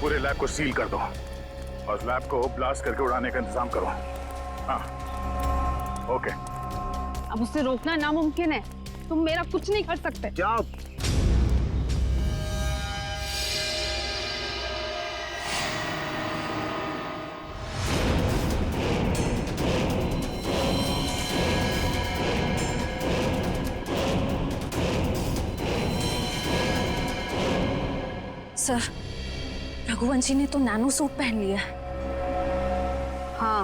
पूरे लैब को सील कर दो और लैब को ब्लास्ट करके उड़ाने का इंतजाम करो। हाँ, ओके। अब उसे रोकना नामुमकिन है। तुम मेरा कुछ नहीं कर सकते। जाओ। सर, रघुवंशी ने तो नैनो सूट पहन लिया है। हाँ,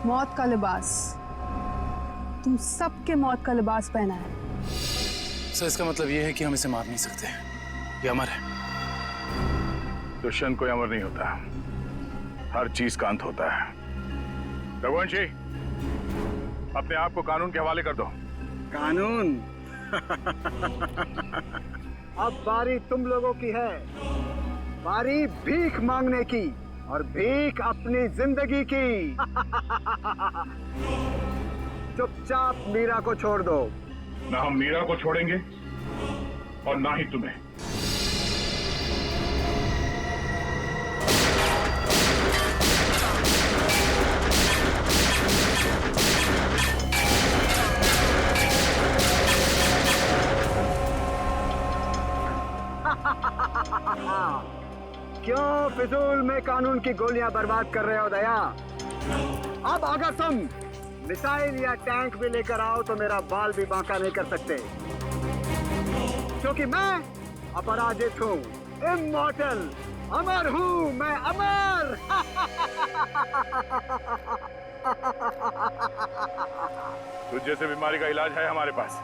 मौत का लिबास। तुम सबके मौत का लिबास पहना है। सर, इसका मतलब ये है कि हम इसे मार नहीं सकते। ये अमर है। दुष्यंत कोई अमर नहीं होता, हर चीज का अंत होता है। रघुवंशी, अपने आप को कानून के हवाले कर दो। कानून? अब बारी तुम लोगों की है। बारी भीख मांगने की, और भीख अपनी जिंदगी की। चुपचाप मीरा को छोड़ दो। ना हम मीरा को छोड़ेंगे और ना ही तुम्हें। क्यों फिजूल में कानून की गोलियां बर्बाद कर रहे हो दया? अब अगर तुम मिसाइल या टैंक भी लेकर आओ तो मेरा बाल भी बांका नहीं कर सकते, क्योंकि मैं अपराजित हूँ, इमॉर्टल, अमर हूँ मैं, अमर। तुझ जैसे बीमारी का इलाज है हमारे पास।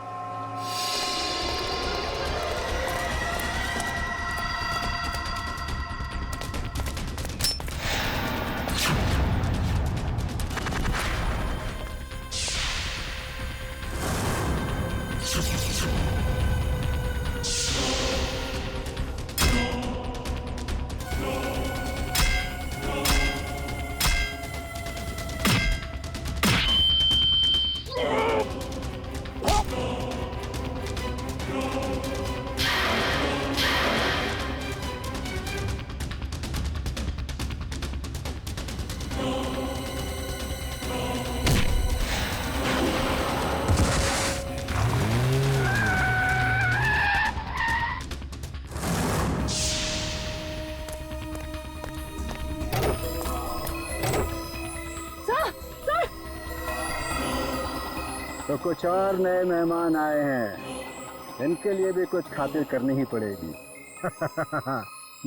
तो कुछ और नए मेहमान आए हैं, इनके लिए भी कुछ खातिर करनी ही पड़ेगी।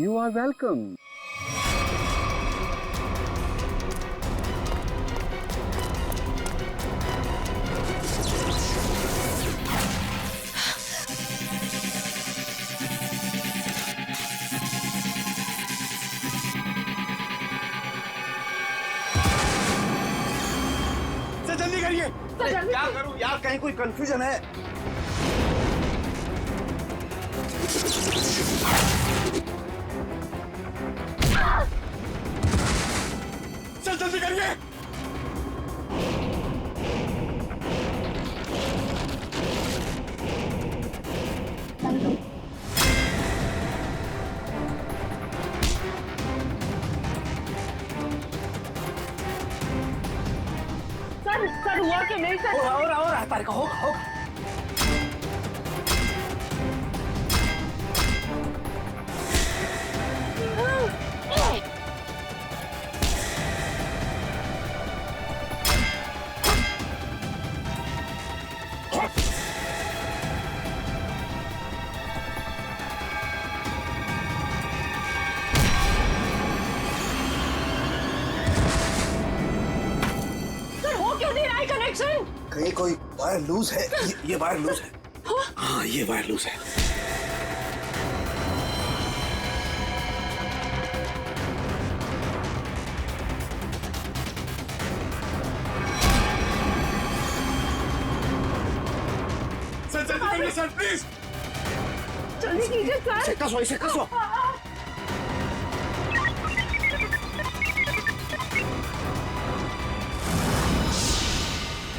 You are welcome. जल्दी करिए। क्या करूं यार, कहीं कोई कंफ्यूजन है? चल जल्दी करिए। सर हुआ कि नहीं सर? और तारिका होगा। कहीं कोई वायर लूज है। ये वायर लूज है। हाँ, ये वायर लूज है। सर जल्दी करिए सर, प्लीज। जल्दी कीजिए सर। इसे कसो।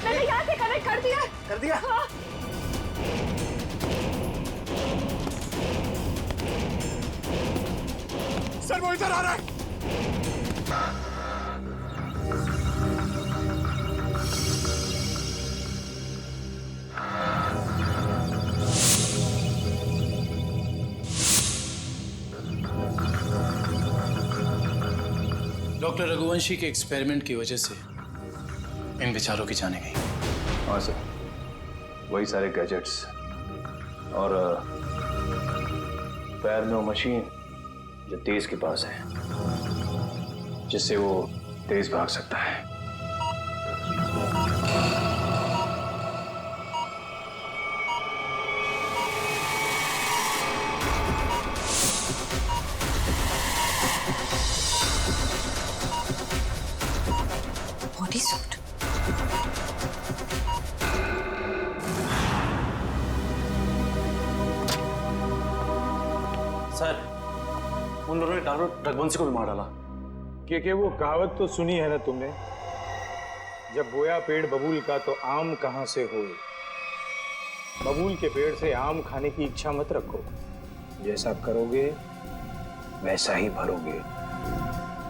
मैंने यहाँ से कनेक्ट कर दिया। कर दिया? हाँ। सर वो वो इधर आ रहा है। डॉक्टर रघुवंशी के एक्सपेरिमेंट की वजह से इन विचारों की जाने गई। हाँ सर, वही सारे गैजेट्स और पैर में वो मशीन जो तेज के पास है, जिससे वो तेज भाग सकता है। Body suit. सर, उन लोगों ने डॉक्टर रघुवंशी को भी मार डाला। कि वो कहावत तो सुनी है ना तुमने, जब बोया पेड़ बबूल का तो आम कहां से होए। बबूल के पेड़ से आम खाने की इच्छा मत रखो, जैसा करोगे वैसा ही भरोगे।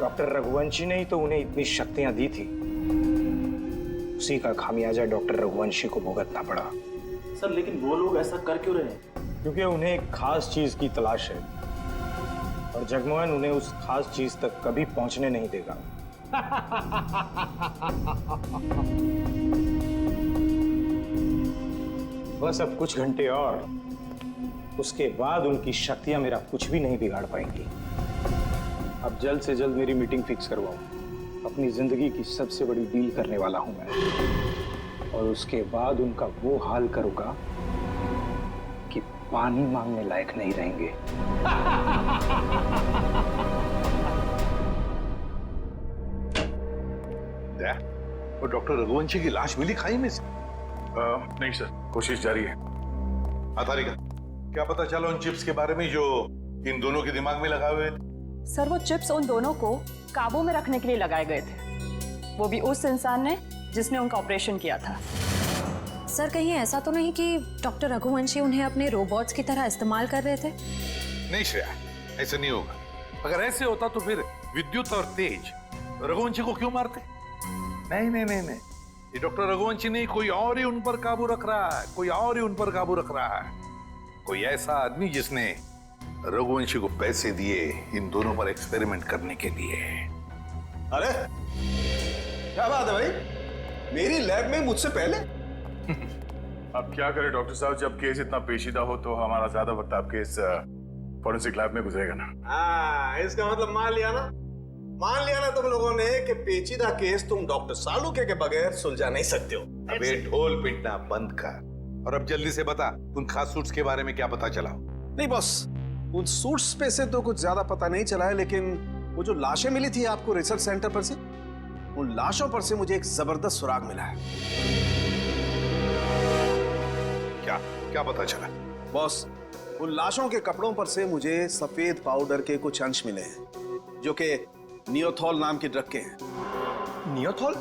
डॉक्टर रघुवंशी ने ही तो उन्हें इतनी शक्तियां दी थी, उसी का खामियाजा डॉक्टर रघुवंशी को भुगतना पड़ा। सर, लेकिन वो लोग ऐसा कर क्यों रहे हैं? क्योंकि उन्हें एक खास चीज की तलाश है और जगमोहन उन्हें उस खास चीज तक कभी पहुंचने नहीं देगा। बस अब कुछ घंटे और, उसके बाद उनकी शक्तियां मेरा कुछ भी नहीं बिगाड़ पाएंगी। अब जल्द से जल्द मेरी मीटिंग फिक्स करवाओ। अपनी जिंदगी की सबसे बड़ी डील करने वाला हूं मैं, और उसके बाद उनका वो हाल करूंगा कि पानी मांगने लायक नहीं रहेंगे। वो डॉक्टर रघुवंशी की लाश मिली खाई में से? नहीं सर, कोशिश जारी है। तारिका, क्या पता चला उन चिप्स के बारे में जो इन दोनों के दिमाग में लगाए हुए थे? सर, वो चिप्स उन दोनों को काबू में रखने के लिए लगाए गए थे, वो भी उस इंसान ने जिसने उनका ऑपरेशन किया था। सर, कहीं ऐसा तो नहीं कि डॉक्टर रघुवंशी उन्हें अपने रोबोट्स की तरह इस्तेमाल कर रहे थे? नहीं श्रेया, ऐसा नहीं होगा। अगर ऐसे होता तो फिर विद्युत और तेज रघुवंशी को क्यों मारते? नहीं नहीं नहीं नहीं, ये डॉक्टर रघुवंशी नहीं, कोई और ही उन पर काबू रख रहा है, कोई और ही उन पर काबू रख रहा है। कोई ऐसा आदमी जिसने रघुवंशी को पैसे दिए इन दोनों पर एक्सपेरिमेंट करने के लिए। अरे क्या बात है भाई, मेरी लैब में मुझसे पहले? अब क्या करें डॉक्टर साहब, जब केस इतना पेचीदा हो तो हमारा ज्यादा वक्त आपके इस फॉरेंसिक लैब में गुजरेगा ना। हाँ, इसका मतलब मान लिया ना तुम लोगों ने कि पेचीदा केस तुम डॉक्टर सालुके के बगैर सुलझा नहीं सकते हो। अबे ढोल पिटना बंद कर, और अब जल्दी से बता, उन खास सूट्स के बारे में क्या पता चला? नहीं बॉस, उन सूट्स पे से तो कुछ ज्यादा पता नहीं चला है, लेकिन वो जो लाशें मिली थी आपको रिसर्च सेंटर पर से, उन लाशों पर से मुझे एक जबरदस्त सुराग मिला है। क्या क्या पता चला? बॉस, उन लाशों के कपड़ों पर से मुझे सफेद पाउडर के कुछ अंश मिले हैं, जो कि नियोथॉल नाम की ड्रग के हैं। नियोथॉल?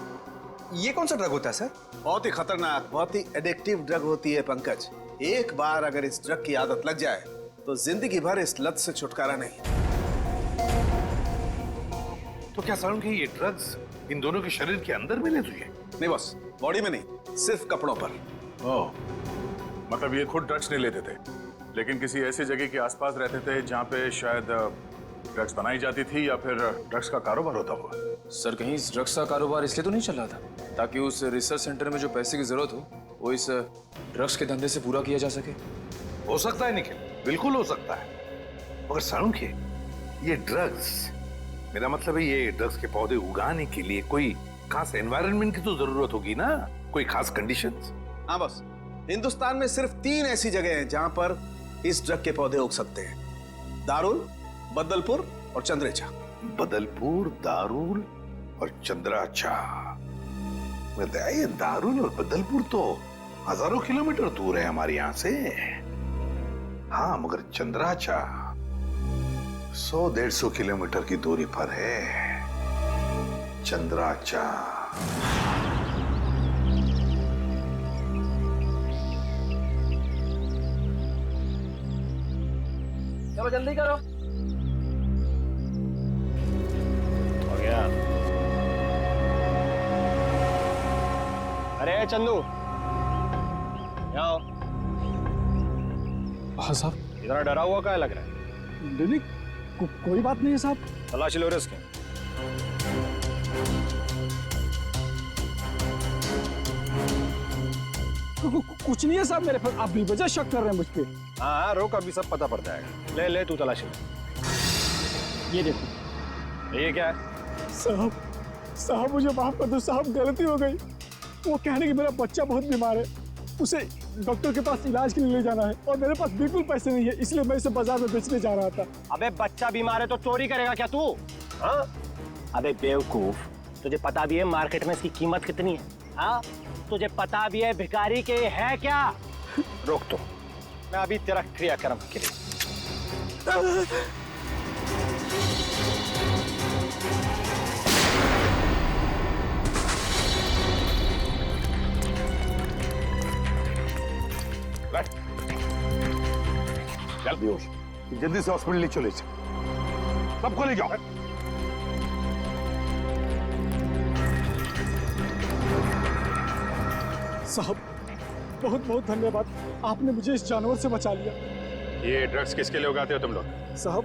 ये कौन सा ड्रग होता है सर? बहुत ही खतरनाक, बहुत ही एडिक्टिव ड्रग होती है पंकज। एक बार अगर इस ड्रग की आदत लग जाए तो जिंदगी भर इस लत से छुटकारा नहीं। तो क्या सारुण की ये ड्रग्स इन दोनों के शरीर के अंदर मिले तुझे? नहीं बॉस, बॉडी में नहीं, सिर्फ कपड़ों पर। ओह, मतलब ये खुद ड्रग्स नहीं लेते थे, लेकिन किसी ऐसी जगह के आसपास रहते थे जहाँ पे शायद ड्रग्स बनाई जाती थी या फिर ड्रग्स का कारोबार होता हुआ। सर, कहीं इस ड्रग्स का कारोबार इसलिए तो नहीं चल रहा था ताकि उस रिसर्च सेंटर में जो पैसे की जरूरत हो वो इस ड्रग्स के धंधे से पूरा किया जा सके? हो सकता है निखिल, बिल्कुल हो सकता है, मगर सारुण के ये ड्रग्स, मेरा मतलब है ये ड्रग्स के पौधे उगाने के लिए कोई खास एनवायरनमेंट की तो जरूरत होगी ना, कोई खास कंडीशंस। हाँ बस, हिंदुस्तान में सिर्फ 3 ऐसी जगह हैं जहां पर इस ड्रग के पौधे उग सकते हैं: दारुल, बदलपुर और चंद्रेचा। बदलपुर, दारुल और चंद्राचा। ये दारुल और बदलपुर तो हजारों किलोमीटर दूर है हमारे यहाँ से। हाँ, मगर चंद्राचा 100-150 किलोमीटर की दूरी पर है। चंद्राचा। चलो जल्दी करो। ए चंदू, यहाँ आओ। हाँ साहब। इतना डरा हुआ क्या लग रहा है? नहीं, कोई बात नहीं है साहब। तलाशी लो रे इसके। कुछ नहीं है साहब मेरे पास, आप बेवजह शक कर रहे हैं मुझ पे। हाँ रोक, अभी सब पता पड़ जाएगा। ले ले तू तलाशी ले। ये देखो। ये क्या है? साहब मुझे माफ कर दो साहब, गलती हो गई। वो कहने कि मेरा बच्चा बहुत बीमार है, उसे डॉक्टर के पास इलाज के लिए ले जाना है और मेरे पास बिल्कुल पैसे नहीं है, इसलिए मैं इसे बाजार में बेचने जा रहा था। अबे बच्चा बीमार है तो चोरी करेगा क्या तू? हाँ? अबे बेवकूफ, तुझे पता भी है मार्केट में इसकी कीमत कितनी है? हाँ? तुझे पता भी है भिखारी के है क्या? रोक तो, मैं अभी तेरा क्रियाक्रम के लिए। चल बेहोश, जल्दी से हॉस्पिटल ले चले, सबको ले जाओ। साहब बहुत बहुत धन्यवाद, आपने मुझे इस जानवर से बचा लिया। ये ड्रग्स किसके लिए उगाते हो तुम लोग? साहब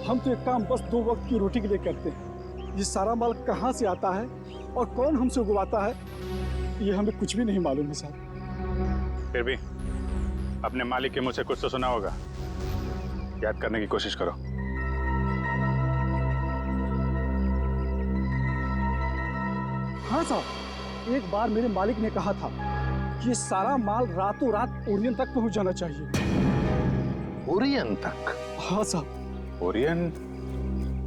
हम तो एक काम बस 2 वक्त की रोटी के लिए करते हैं। ये सारा माल कहाँ से आता है और कौन हमसे उगवाता है, ये हमें कुछ भी नहीं मालूम है साहब। फिर भी अपने मालिक के मुंह से कुछ तो सुना होगा, याद करने की कोशिश करो। हाँ साहब, एक बार मेरे मालिक ने कहा था कि ये सारा माल रातों रात ओरियन तक पहुंच जाना चाहिए। ओरियन तक? हाँ साहब। ओरियन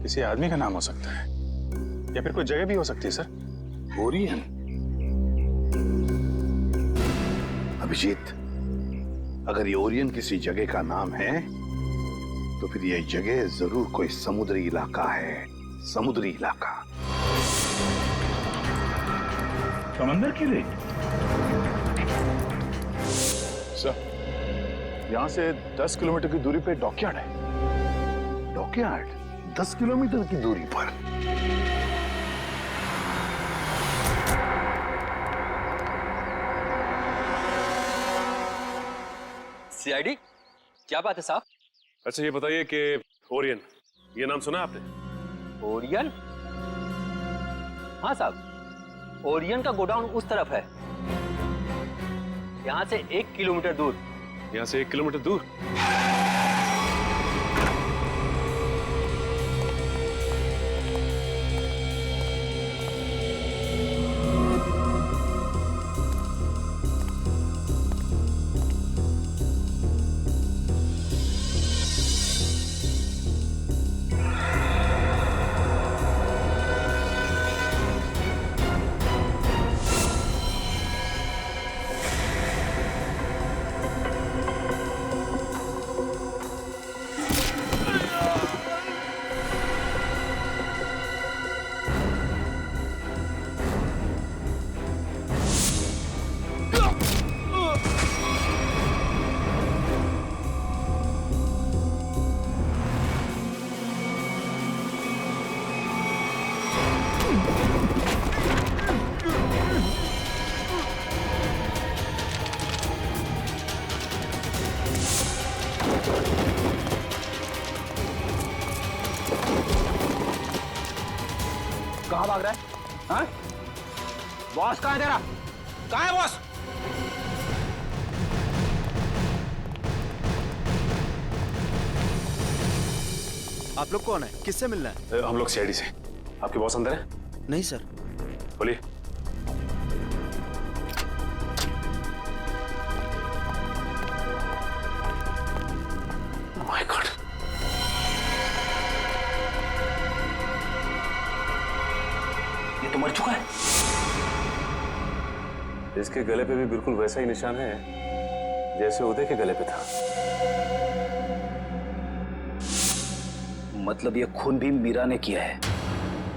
किसी आदमी का नाम हो सकता है या फिर कोई जगह भी हो सकती है सर। ओरियन? अभिजीत, अगर ये ओरियन किसी जगह का नाम है तो फिर यह जगह जरूर कोई समुद्री इलाका है। समुद्री इलाका। समंदर के लिए? सर, यहां से 10 किलोमीटर की दूरी पे डॉकयार्ड है। डॉकयार्ड? 10 किलोमीटर की दूरी पर? सीआईडी, क्या बात है साहब? अच्छा ये बताइए कि ओरियन, ये नाम सुना आपने? ओरियन? हाँ साहब, ओरियन का गोडाउन उस तरफ है, यहाँ से 1 किलोमीटर दूर। यहाँ से 1 किलोमीटर दूर? कहाँ भाग रहा है? हाँ? बॉस कहाँ है तेरा? कहाँ है बॉस? आप लोग कौन है? किससे मिलना है? हम लोग सीआईडी से। आपके बॉस अंदर है? नहीं सर। बोलिए। माय गॉड, ये तो मर चुका है। इसके गले पे भी बिल्कुल वैसा ही निशान है जैसे उदय के गले पे था। मतलब ये खून भी मीरा ने किया है।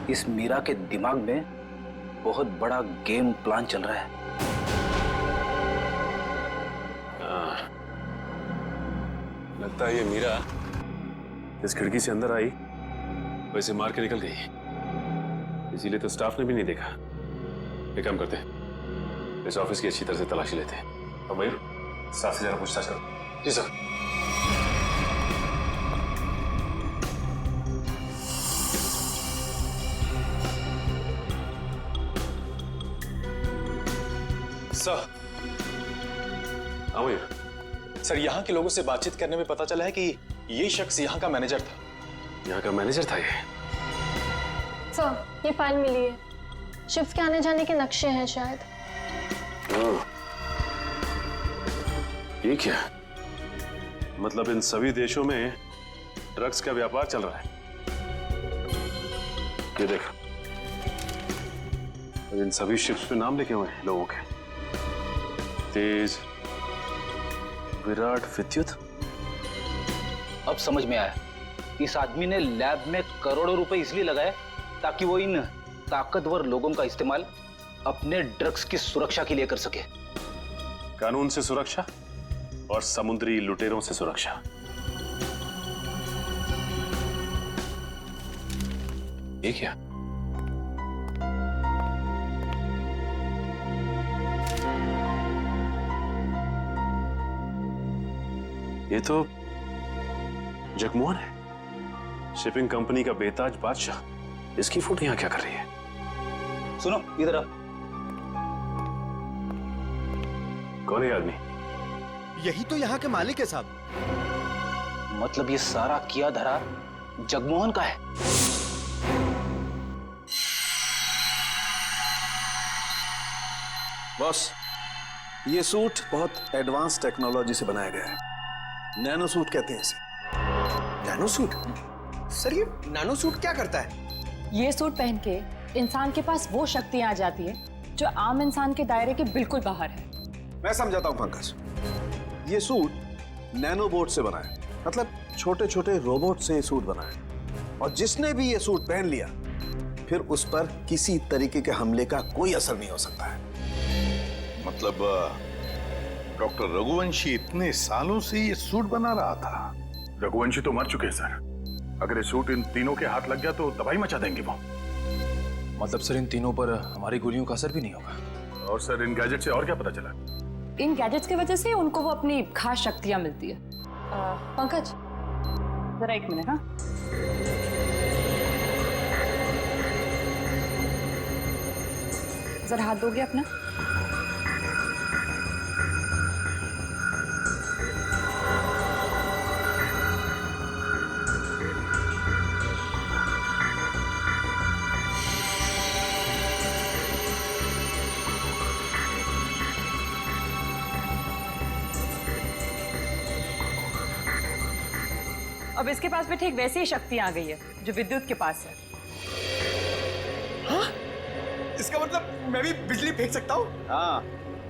इस मीरा के दिमाग में बहुत बड़ा गेम प्लान चल रहा है। लगता है ये मीरा इस खिड़की से अंदर आई, वैसे मार के निकल गई, इसीलिए तो स्टाफ ने भी नहीं देखा। एक काम करते हैं, इस ऑफिस की अच्छी तरह से तलाशी लेते हैं। और मयूर, साथ से जरा पूछताछ करो। जी सर। सर, हाँ मयूर। सर यहाँ के लोगों से बातचीत करने में पता चला है कि ये शख्स यहाँ का मैनेजर था। यहाँ का मैनेजर था ये? सर, ये फाइल मिली है। शिफ्ट के आने जाने के नक्शे हैं शायद। ये क्या? मतलब इन सभी देशों में ड्रग्स का व्यापार चल रहा है। ये देख, इन सभी शिप्स पे नाम लिखे हुए हैं लोगों के। तेज, विराट, विद्युत। अब समझ में आया, इस आदमी ने लैब में करोड़ों रुपए इसलिए लगाए ताकि वो इन ताकतवर लोगों का इस्तेमाल अपने ड्रग्स की सुरक्षा के लिए कर सके। कानून से सुरक्षा और समुद्री लुटेरों से सुरक्षा। ये क्या? ये तो जगमोहन है, शिपिंग कंपनी का बेताज बादशाह। इसकी फोटो यहां क्या कर रही है? सुनो इधर आ। कौन है आदमी? यही तो यहाँ के मालिक है साहब। मतलब ये सारा किया धरा जगमोहन का है। बॉस, ये सूट बहुत एडवांस टेक्नोलॉजी से बनाया गया है। नैनो सूट कहते हैं इसे। Nano suit? सर ये नैनो सूट क्या करता है? ये सूट पहन के इंसान के पास वो शक्तियां आ जाती है जो आम इंसान के दायरे के बिल्कुल बाहर है। मैं समझाता हूं पंकज। ये सूट नैनो बोट से बना है, मतलब छोटे छोटे रोबोट से ये सूट बना है। और जिसने भी ये सूट पहन लिया, फिर उस पर किसी तरीके के हमले का कोई असर नहीं हो सकता है। मतलब डॉक्टर रघुवंशी इतने सालों से ये सूट बना रहा था? रघुवंशी तो मर चुके हैं सर। अगर ये सूट इन तीनों के हाथ लग गया तो तबाही मचा देंगे वो। मतलब सर इन तीनों पर हमारी गोलियों का असर भी नहीं होगा? और सर इन गैजेट से और क्या पता चला? इन गैजेट्स की वजह से उनको वो अपनी खास शक्तियां मिलती है। पंकज, जरा एक मिनट। हाँ, जरा हाथ दोगे अपना? अब इसके पास भी ठीक वैसी ही शक्ति आ गई है जो विद्युत के पास है। हाँ? इसका मतलब मैं भी बिजली फेंक सकता हूँ? हाँ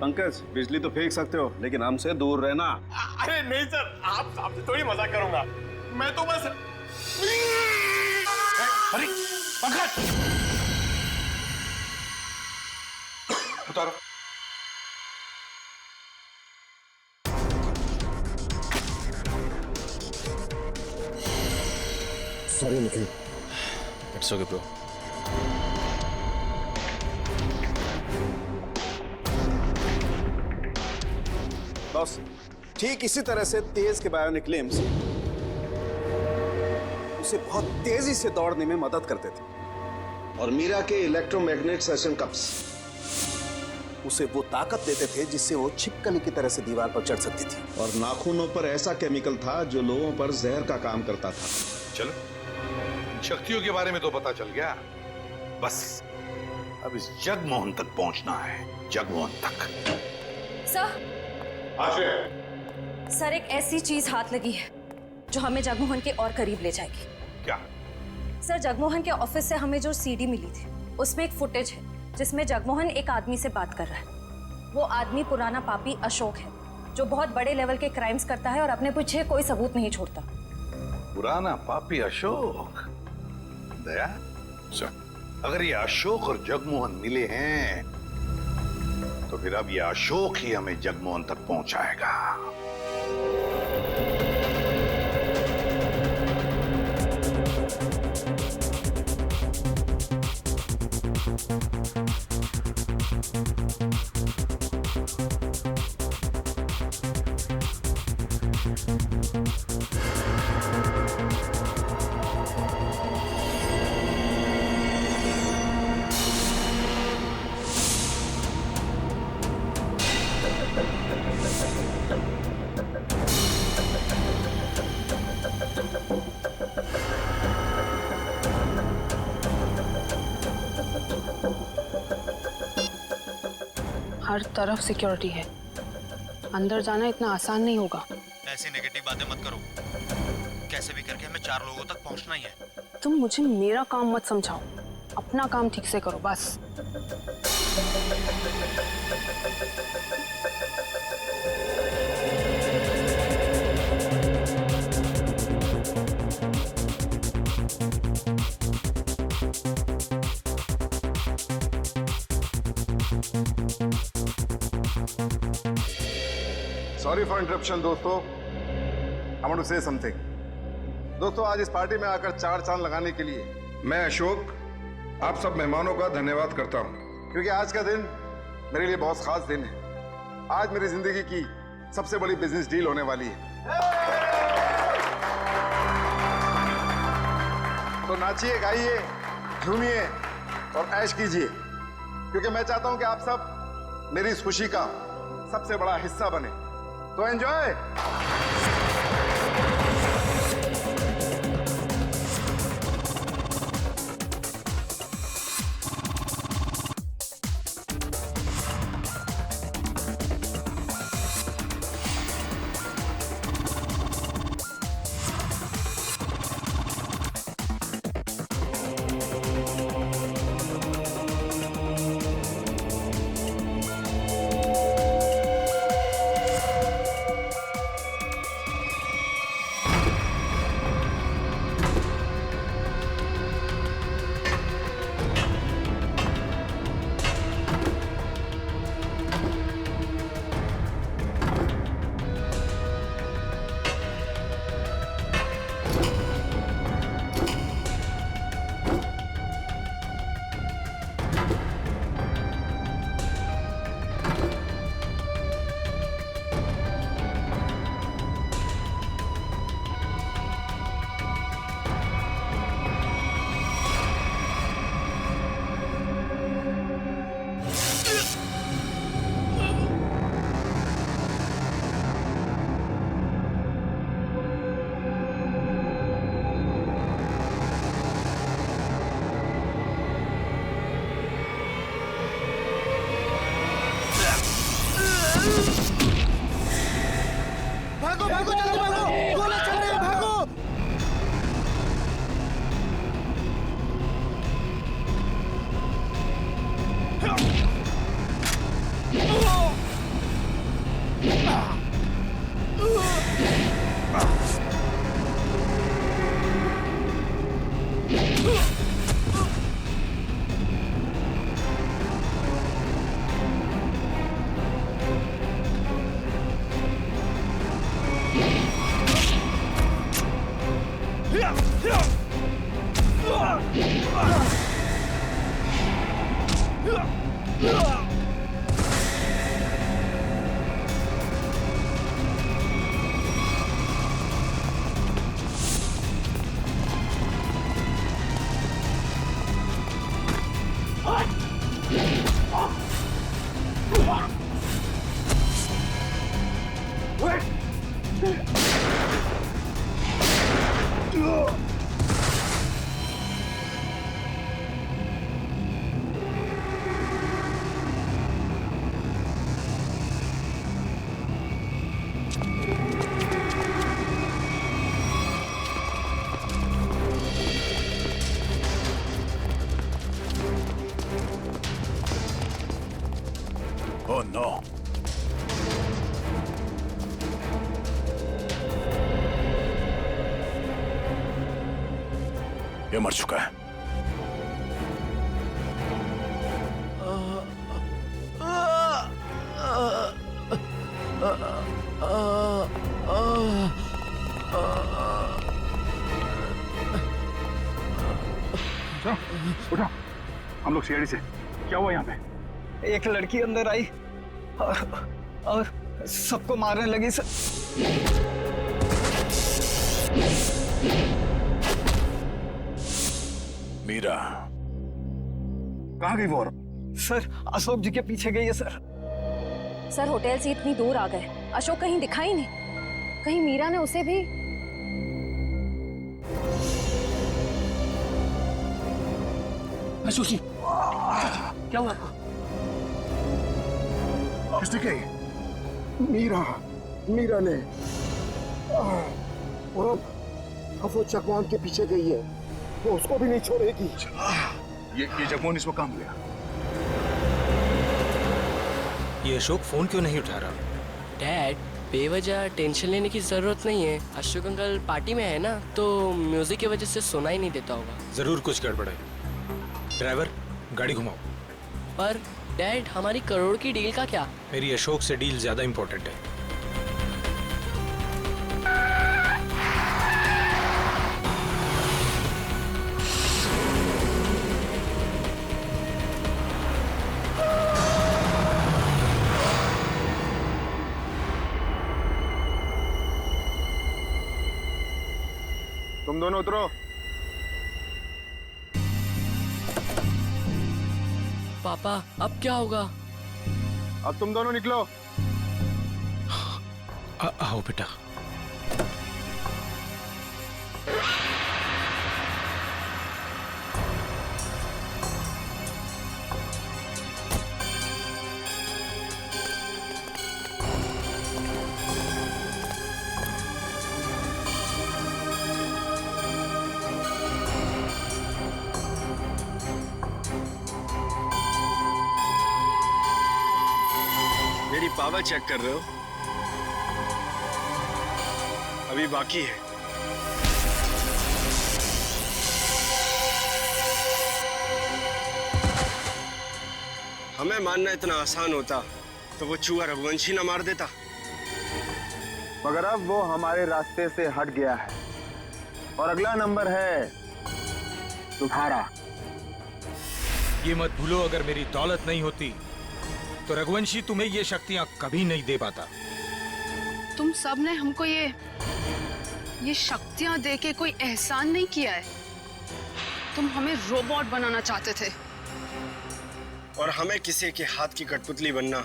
पंकज, बिजली तो फेंक सकते हो, लेकिन हमसे दूर रहना। अरे नहीं सर, आप आपसे थोड़ी मजाक करूंगा। मैं तो बस। अरे पंकज, उतारो। Sorry Nikhil. It's okay bro. Boss, ठीक इसी तरह से तेज के बायोनिक लिम्स उसे बहुत तेजी से दौड़ने में मदद करते थे, और मीरा के इलेक्ट्रोमैग्नेट सेशन कप्स उसे वो ताकत देते थे जिससे वो छिपकली की तरह से दीवार पर चढ़ सकती थी। और नाखूनों पर ऐसा केमिकल था जो लोगों पर जहर का काम करता था। चलो, शक्तियों के बारे में तो पता चल गया। बस अब इस जगमोहन तक पहुंचना है। जगमोहन तक। सर, सर एक ऐसी चीज हाथ लगी है जो हमें जगमोहन के और करीब ले जाएगी। क्या? सर, जगमोहन के ऑफिस से हमें जो सीडी मिली थी उसमें एक फुटेज है जिसमें जगमोहन एक आदमी से बात कर रहा है। वो आदमी पुराना पापी अशोक है जो बहुत बड़े लेवल के क्राइम्स करता है और अपने पीछे कोई सबूत नहीं छोड़ता। पुराना पापी अशोक? दया, अगर ये अशोक और जगमोहन मिले हैं तो फिर अब ये अशोक ही हमें जगमोहन तक पहुंचाएगा। हर तरफ सिक्योरिटी है, अंदर जाना इतना आसान नहीं होगा। ऐसी नेगेटिव बातें मत करो, कैसे भी करके हमें 4 लोगों तक पहुंचना ही है। तुम मुझे मेरा काम मत समझाओ, अपना काम ठीक से करो बस। सॉरी फॉर इंटरप्शन दोस्तों, I want to say something. दोस्तों, आज इस पार्टी में आकर 4 चांद लगाने के लिए मैं अशोक आप सब मेहमानों का धन्यवाद करता हूं, क्योंकि आज का दिन मेरे लिए बहुत खास दिन है। आज मेरी जिंदगी की सबसे बड़ी बिजनेस डील होने वाली है। तो नाचिए, गाइए, झूमिए और ऐश कीजिए, क्योंकि मैं चाहता हूं कि आप सब मेरी इस खुशी का सबसे बड़ा हिस्सा बने। तो एंजॉय। भागो भागो जल्दी भागो, गोले चल रहे हैं, भागो। Oh no! ये मर चुका है। उठा, हम लोग सीआईडी से। क्या हुआ यहाँ पे? एक लड़की अंदर आई और सबको मारने लगी सर। मीरा कहाँ गई वो? सर अशोक जी के पीछे गई है सर। सर होटल से इतनी दूर आ गए, अशोक कहीं दिखाई नहीं। कहीं मीरा ने उसे भी। अशोक जी क्या हुआ आपको? किसने किया ये? मीरा ने और अब वो चकवान के पीछे गई है, वो उसको भी नहीं छोड़ेगी। ये जगमोहन इसको काम लिया। ये अशोक फोन क्यों नहीं उठा रहा? डैड, बेवजह टेंशन लेने की जरूरत नहीं है। अशोक अंकल पार्टी में है ना, तो म्यूजिक की वजह से सुना ही नहीं देता होगा। जरूर कुछ गड़बड़ है। ड्राइवर, गाड़ी घुमाओ। पर डैड, हमारी करोड़ की डील का क्या? मेरी अशोक से डील ज्यादा इंपॉर्टेंट है। तुम दोनों उतरो। पापा, अब क्या होगा? अब तुम दोनों निकलो। आओ बेटा। मेरी पावर चेक कर रहे हो? अभी बाकी है। हमें मारना इतना आसान होता तो वो चूहा रघुवंशी ना मार देता। मगर अब वो हमारे रास्ते से हट गया है और अगला नंबर है तुम्हारा। ये मत भूलो, अगर मेरी दौलत नहीं होती तो रघुवंशी तुम्हें ये शक्तियां कभी नहीं दे पाता। तुम सब ने हमको ये शक्तियां देके कोई एहसान नहीं किया है। तुम हमें रोबोट बनाना चाहते थे और हमें किसी के हाथ की कठपुतली बनना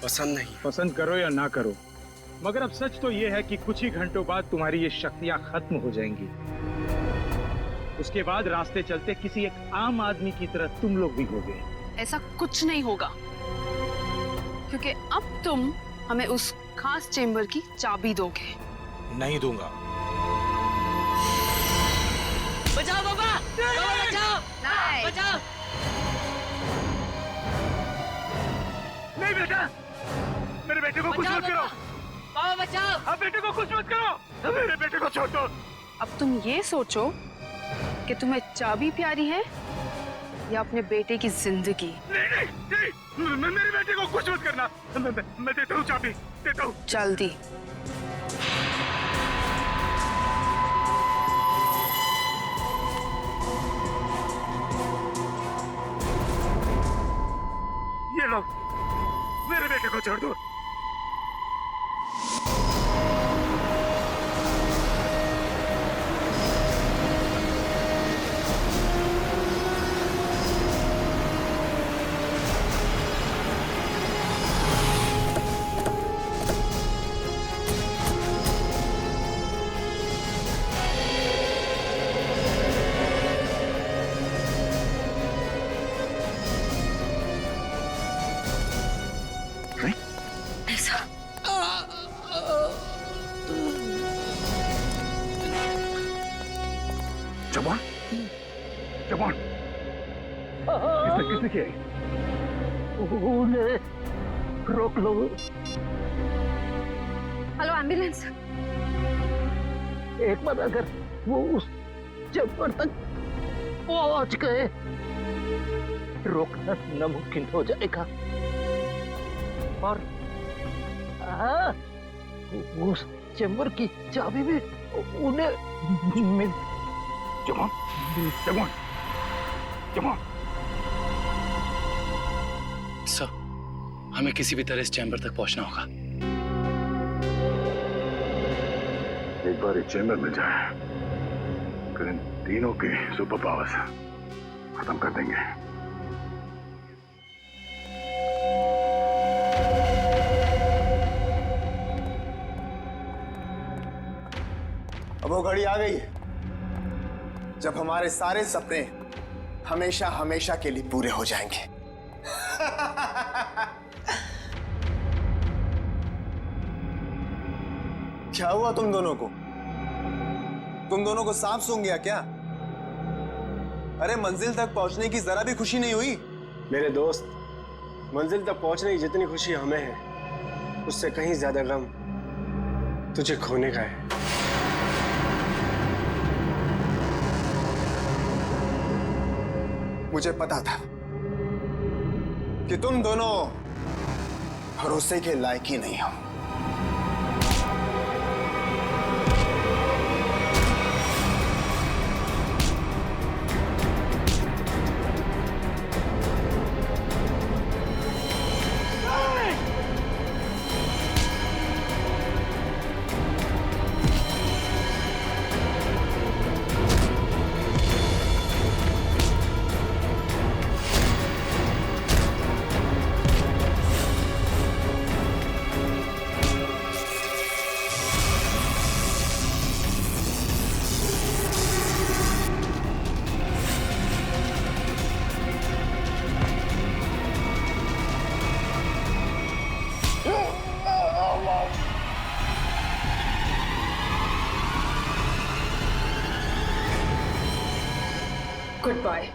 पसंद नहीं। पसंद करो या ना करो, मगर अब सच तो ये है कि कुछ ही घंटों बाद तुम्हारी ये शक्तियां खत्म हो जाएंगी। उसके बाद रास्ते चलते किसी एक आम आदमी की तरह तुम लोग भी होगे। ऐसा कुछ नहीं होगा, क्योंकि अब तुम हमें उस खास चेंबर की चाबी दोगे। नहीं दूंगा। बचाओ पापा! बचाओ! बचाओ! नहीं बेटा, मेरे बेटे को कुछ मत करो। पापा बचाओ! अब बेटे को कुछ मत करो। मेरे बेटे को छोड़ दो। अब तुम ये सोचो कि तुम्हें चाबी प्यारी है या अपने बेटे की जिंदगी। नहीं, नहीं, नहीं, मेरे बेटे को कुछ मत करना। मैं देता हूँ चाबी, देता हूँ। जल्दी। ये लो, मेरे बेटे को छोड़ दो। जगमोहन, किसने किया? रोक लो। Hello, ambulance. एक बार अगर वो उस चेंबर तक पहुंच गए, रोकना नामुमकिन हो जाएगा। और उस चेंबर की चाबी भी उन्हें मिल। जगमोहन, जगमोहन, जगमोहन। सर, हमें किसी भी तरह इस चैम्बर तक पहुंचना होगा। एक बार इस चैम्बर में जाए, फिर इन तीनों के सुपर पावर्स खत्म कर देंगे। अब वो घड़ी आ गई जब हमारे सारे सपने हमेशा हमेशा के लिए पूरे हो जाएंगे। क्या हुआ तुम दोनों को? तुम दोनों को सांप सूंघ गया क्या? अरे मंजिल तक पहुंचने की जरा भी खुशी नहीं हुई? मेरे दोस्त, मंजिल तक पहुंचने की जितनी खुशी हमें है, उससे कहीं ज्यादा गम तुझे खोने का है। मुझे पता था कि तुम दोनों भरोसे के लायक ही नहीं हो। Goodbye.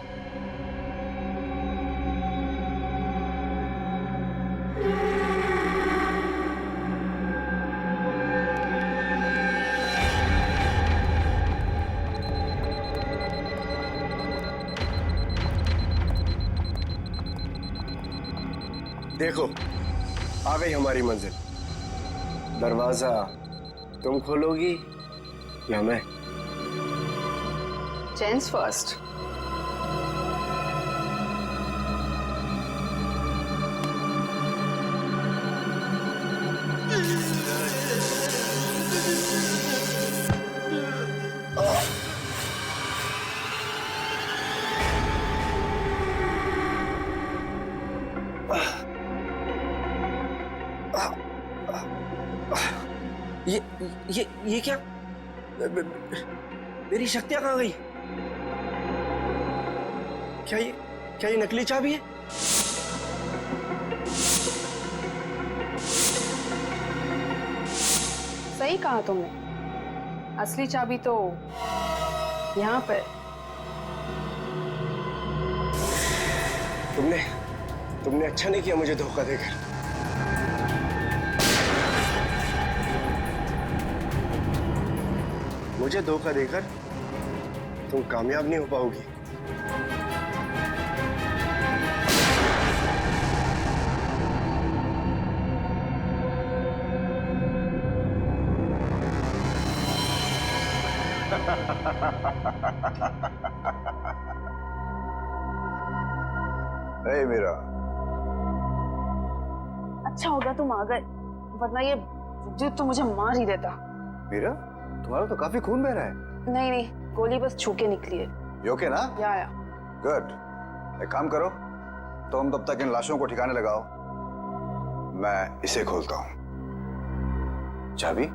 देखो, आ गई हमारी मंजिल। दरवाजा तुम खोलोगी या मैं? Gents first. ये क्या? मेरी शक्तियां कहाँ गई? क्या ये नकली चाबी है? सही कहा तुमने, असली चाबी तो यहाँ पर। तुमने अच्छा नहीं किया मुझे धोखा देकर। मुझे धोखा देकर तुम कामयाब नहीं हो पाओगी। हे मीरा, अच्छा होगा तुम आ गए, वरना ये विद्युत तो मुझे मार ही देता। मीरा, तुम्हारा तो काफी खून बह रहा है। नहीं, गोली बस छू के निकली है। You okay ना? या। गुड। एक काम करो, तुम तब तक इन लाशों को ठिकाने लगाओ, मैं इसे खोलता हूं। चाबी?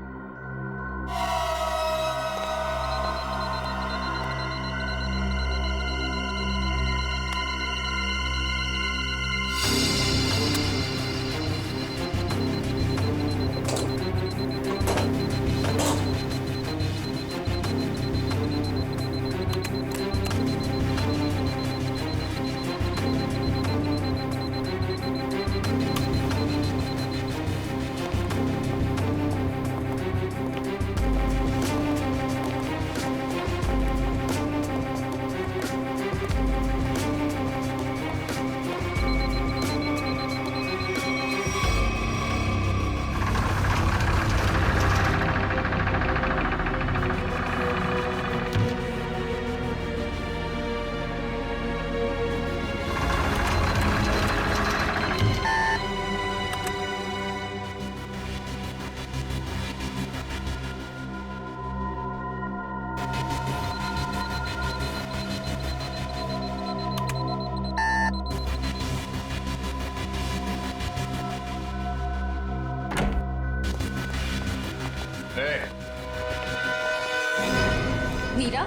मीरा,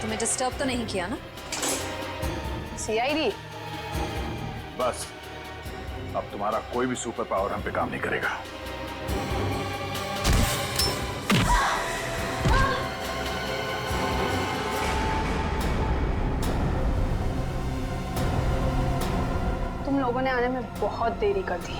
तुम्हें डिस्टर्ब तो नहीं किया ना? CID? बस अब तुम्हारा कोई भी सुपर पावर हम पे काम नहीं करेगा। लोगों ने आने में बहुत देरी कर दी।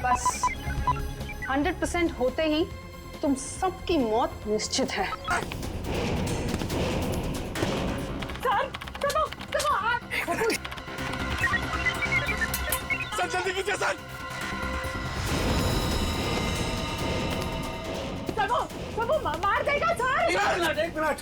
बस 100% होते ही तुम सबकी मौत निश्चित है। सर जल्दी कीजिए सर। सबू मार देगा सर। एक मिनट।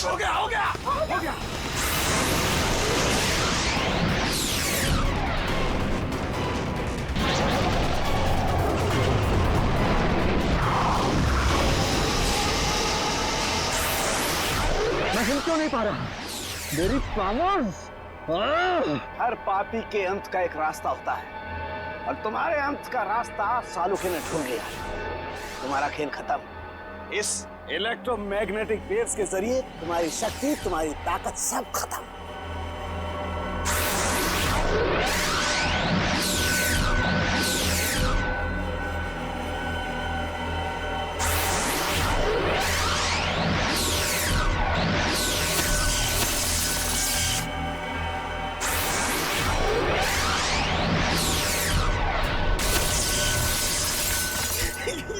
हो गया हो गया हो गया। मैं हिल क्यों नहीं पा रहा? मेरी पावर्स। हर पापी के अंत का एक रास्ता होता है और तुम्हारे अंत का रास्ता सालुखे ने ढूंढ लिया। तुम्हारा खेल खत्म। इस इलेक्ट्रोमैग्नेटिक वेव्स के जरिए तुम्हारी शक्ति, तुम्हारी ताकत सब खत्म।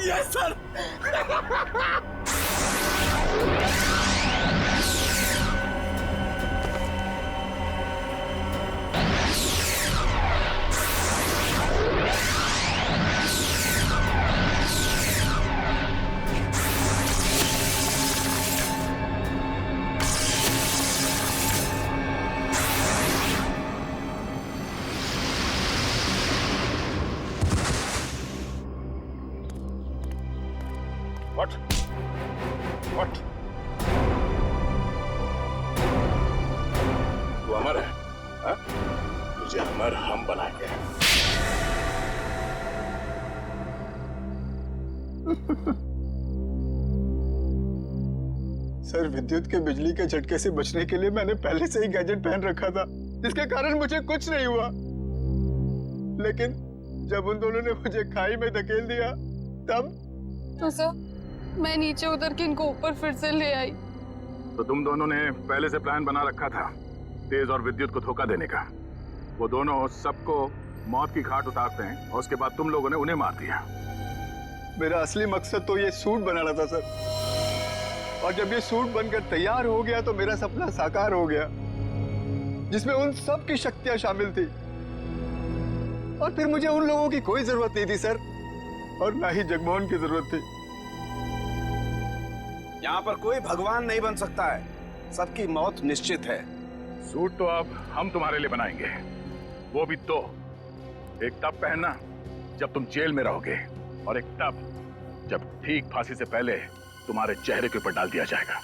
Yes sir. What? तू अमर है, हाँ? तुझे अमर हम बनाएंगे। सर विद्युत के बिजली के झटके से बचने के लिए मैंने पहले से ही गैजेट पहन रखा था, जिसके कारण मुझे कुछ नहीं हुआ। लेकिन जब उन दोनों ने मुझे खाई में धकेल दिया तब तो सर मैं नीचे उतर के इनको ऊपर फिर से ले आई। तो तुम दोनों ने पहले से प्लान बना रखा था तेज और विद्युत को धोखा देने का। वो दोनों सबको मौत की घाट उतारते हैं और उसके बाद तुम लोगों ने उन्हें मार दिया। मेरा असली मकसद तो ये सूट बनाना था सर, और जब ये सूट बनकर तैयार हो गया तो मेरा सपना साकार हो गया, जिसमें उन सब की शक्तियां शामिल थी। और फिर मुझे उन लोगों की कोई जरूरत नहीं थी सर, और ना ही जगमोहन की जरूरत थी। यहाँ पर कोई भगवान नहीं बन सकता है, सबकी मौत निश्चित है। सूट तो अब हम तुम्हारे लिए बनाएंगे, वो भी दो। एक तब पहनना जब तुम जेल में रहोगे, और एक तब जब ठीक फांसी से पहले तुम्हारे चेहरे के ऊपर डाल दिया जाएगा।